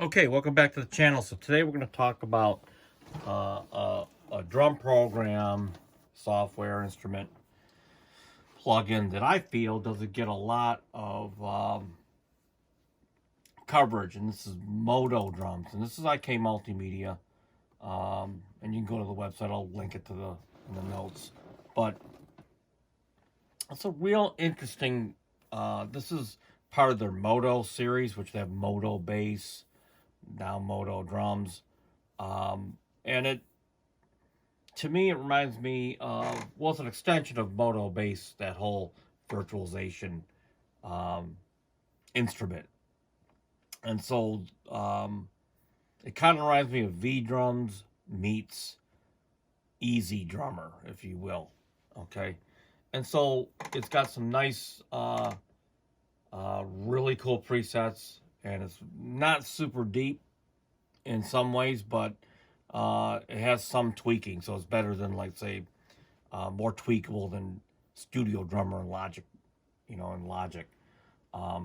Okay, welcome back to the channel. So today we're going to talk about a drum program, software, instrument, plugin that I feel doesn't get a lot of coverage, and this is Modo drums, and this is IK Multimedia, and you can go to the website. I'll link it to in the notes, but it's a real interesting. This is part of their Modo series, which they have Modo bass, now Modo drums, and to me it reminds me of, well, it's an extension of Modo bass, that whole virtualization instrument, and so it kind of reminds me of V drums meets Easy Drummer, if you will. Okay, and so it's got some nice really cool presets, and it's not super deep in some ways, but it has some tweaking, so it's better than, like, say, more tweakable than Studio Drummer and Logic, in Logic. But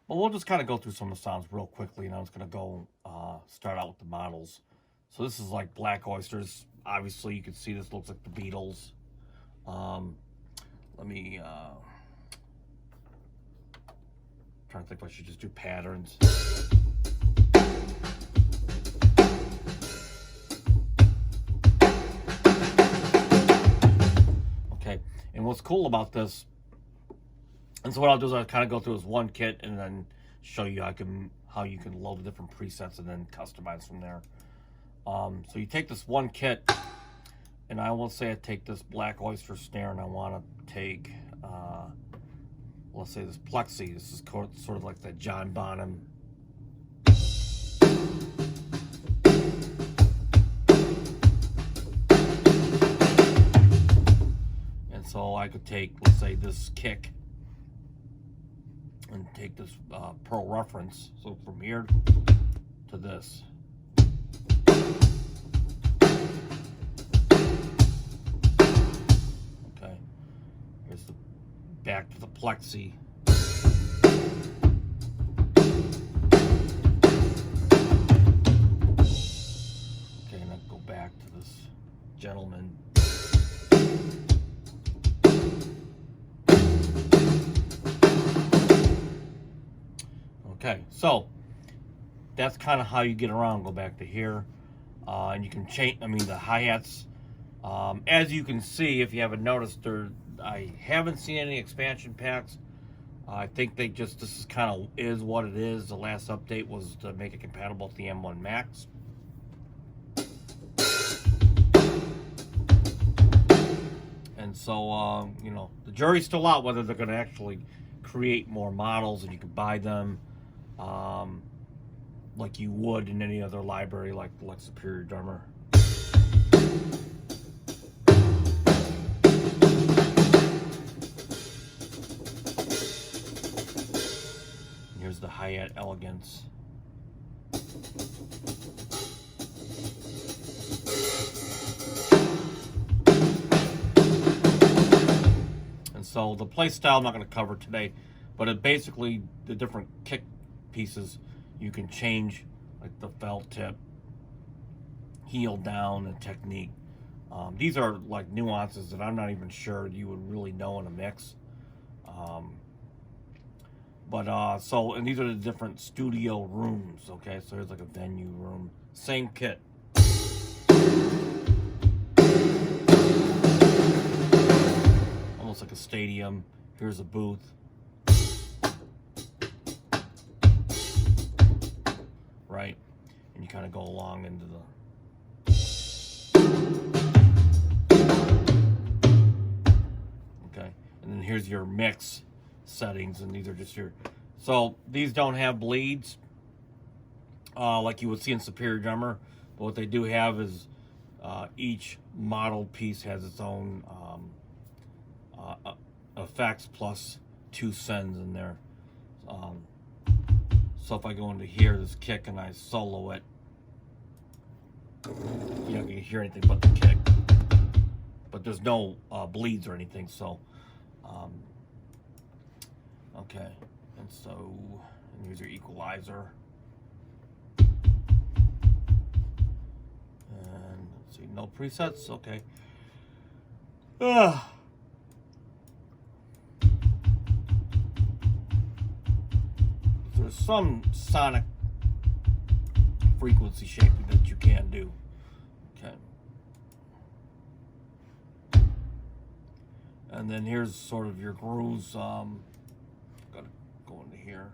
we'll just kind of go through some of the sounds real quickly, and I'm just going to go start out with the models. So this is like Black Oysters. Obviously, you can see this looks like the Beatles. Let me trying to think if I should just do patterns. Okay, and what's cool about this, and so what I'll do is I'll kind of go through this one kit and then show you how you can load the different presets and then customize from there. So you take this one kit, and I will say I take this Black Oyster snare, and I want to take let's say this Plexi. This is sort of like the John Bonham. And so I could take, let's say, this kick and take this Pearl reference. So from here to this. Okay. Here's the back to the Plexi. Okay, and then go back to this gentleman. Okay, so that's kind of how you get around. Go back to here, and you can change. I mean, the hi-hats. As you can see, if you haven't noticed, I haven't seen any expansion packs. I think this is kind of is what it is. The last update was to make it compatible with the M1 Max. And so, the jury's still out whether they're going to actually create more models, and you can buy them like you would in any other library, like Superior Drummer. Here's the hi-hat Elegance. And so the play style I'm not going to cover today, but it basically, the different kick pieces you can change, like the felt tip, heel down, and technique. These are like nuances that I'm not even sure you would really know in a mix. And these are the different studio rooms. Okay, so there's like a venue room, same kit. Almost like a stadium. Here's a booth. Right, and you kind of go along into the. Okay, and then here's your mix settings, and these are just your. So these don't have bleeds like you would see in Superior Drummer, but what they do have is each model piece has its own effects plus 2 sends in there. So if I go into here, this kick, and I solo it, you don't get to hear anything but the kick. But there's no bleeds or anything, so okay. And so, and here's your equalizer. Let's see, no presets. Okay. Ugh. There's some sonic frequency shaping that you can do. Okay. And then here's sort of your grooves. Gotta go into here.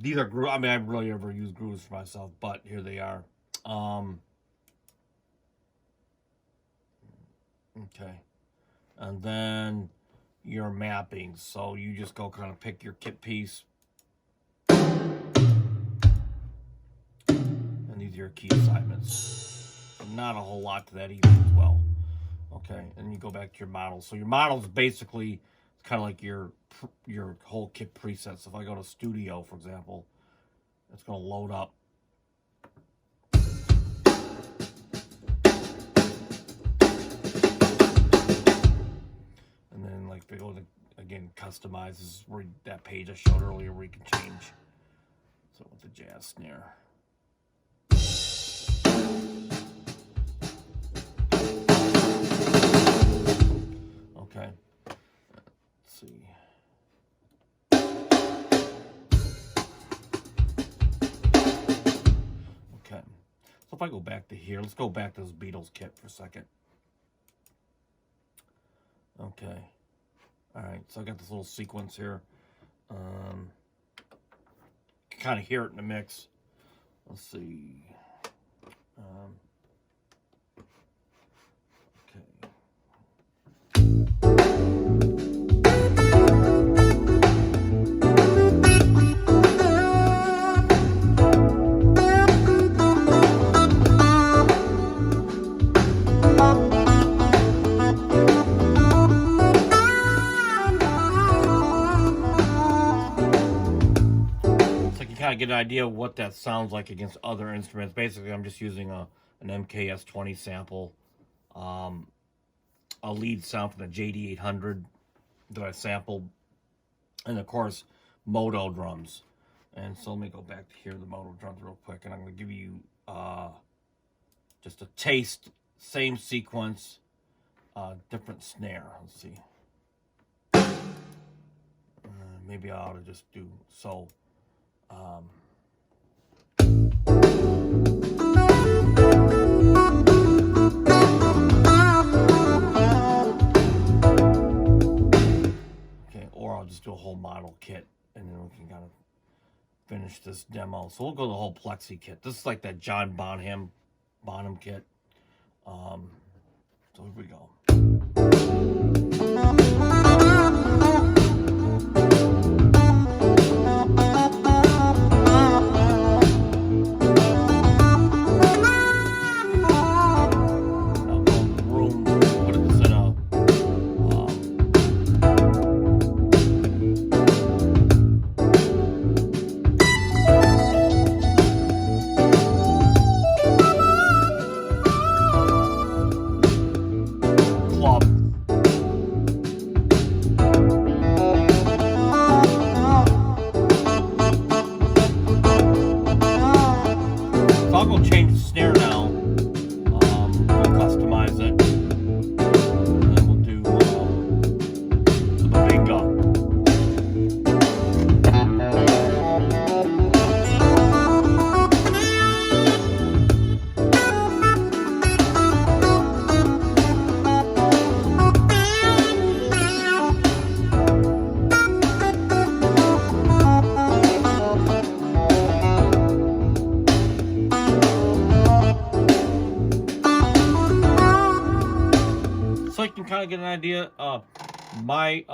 These are grooves. I mean, I really ever use grooves for myself, but here they are. Okay. And then your mappings. So you just go kind of pick your kit piece. And these are your key assignments. Not a whole lot to that either as well. Okay, and you go back to your models. So your models basically kind of like your whole kit presets. So if I go to Studio, for example, it's going to load up. And then like if I go to, again, customize, this is where that page I showed earlier where you can change. So with the jazz snare. Okay. Let's see. Okay. So if I go back to here, let's go back to this Beatles kit for a second. Okay. All right. So I got this little sequence here. Kind of hear it in the mix. Let's see. Okay. Get an idea of what that sounds like against other instruments. Basically, I'm just using an MKS20 sample, a lead sound from the JD800 that I sampled, and of course, Modo drums. And so let me go back to here, the Modo drums real quick, and I'm going to give you just a taste, same sequence, different snare. Let's see. Maybe I ought to just do so. Okay, or I'll just do a whole model kit and then we can kind of finish this demo. So we'll go to the whole Plexi kit. This is like that John Bonham kit. So here we go. Kind of get an idea. My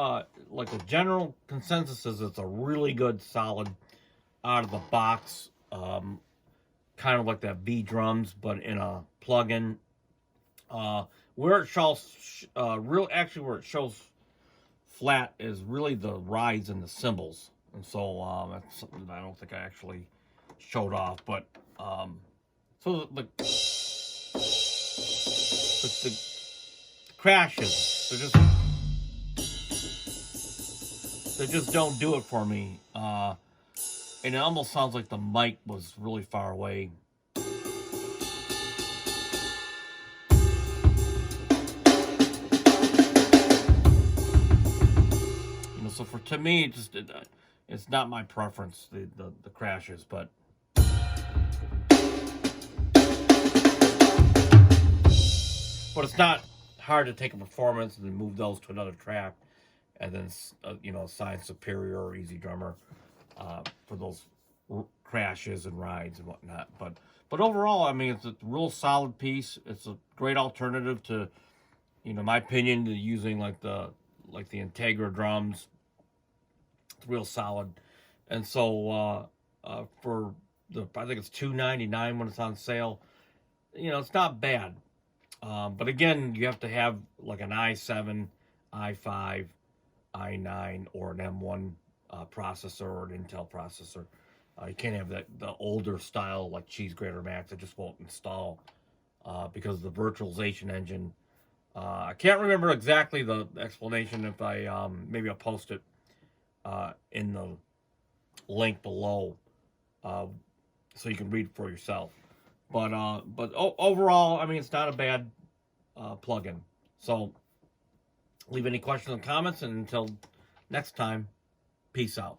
like the general consensus is it's a really good, solid, out of the box, kind of like that V drums, but in a plug-in. Where it shows where it shows flat is really the rides and the cymbals, and so that's something that I don't think I actually showed off. But so the crashes, they just don't do it for me. And it almost sounds like the mic was really far away. So to me, it's not my preference, the crashes, but it's not hard to take a performance and then move those to another track, and then assign Superior or Easy Drummer for those crashes and rides and whatnot. But overall, I mean, it's a real solid piece. It's a great alternative to, my opinion, to using like the Integra drums. It's real solid, and so for I think it's $2.99 when it's on sale. It's not bad. But again, you have to have like an i7, i5, i9, or an M1 processor or an Intel processor. You can't have the older style like Cheese Grater Max. It just won't install because of the virtualization engine. I can't remember exactly the explanation. If I maybe I'll post it in the link below so you can read for yourself. But overall, I mean, it's not a bad plugin. So leave any questions and comments, and until next time, peace out.